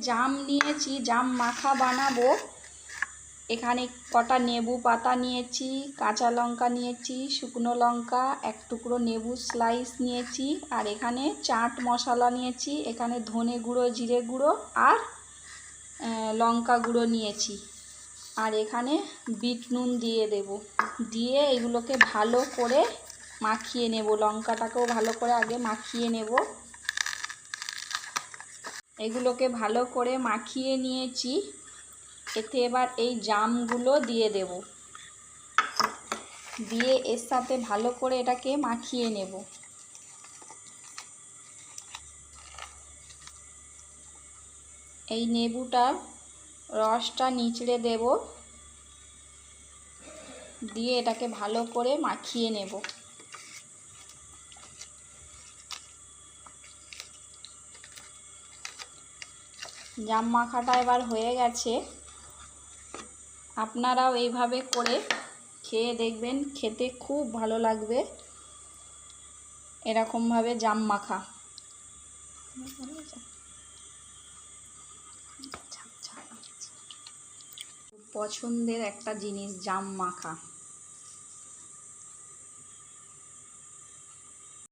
জাম নিয়েছি, জাম মাখা বানাবো। এখানে কটা নেবু পাতা নিয়েছি, কাঁচা লঙ্কা নিয়েছি, শুকনো লঙ্কা, এক টুকরো নেবু স্লাইস নিয়েছি, আর এখানে চাট মশলা নিয়েছি। এখানে ধনে গুঁড়ো, জিরে গুঁড়ো আর লঙ্কা গুঁড়ো নিয়েছি। আর এখানে বিট নুন দিয়ে দেব। দিয়ে এগুলোকে ভালো করে মাখিয়ে নেব। লঙ্কাটাকেও ভালো করে আগে মাখিয়ে নেব। এগুলোকে ভালো করে মাখিয়ে নিয়েছি। এতে এবার এই জামগুলো দিয়ে দেব। দিয়ে এর সাথে ভালো করে এটাকে মাখিয়ে নেব। এই নেবুটার রসটা নিচড়ে দেব। দিয়ে এটাকে ভালো করে মাখিয়ে নেব। জাম মাখাটা এবার হয়ে গেছে। আপনারাও এইভাবে করে খেয়ে দেখবেন, খেতে খুব ভালো লাগবে এরকমভাবে জাম মাখা। পছন্দের একটা জিনিস জাম মাখা।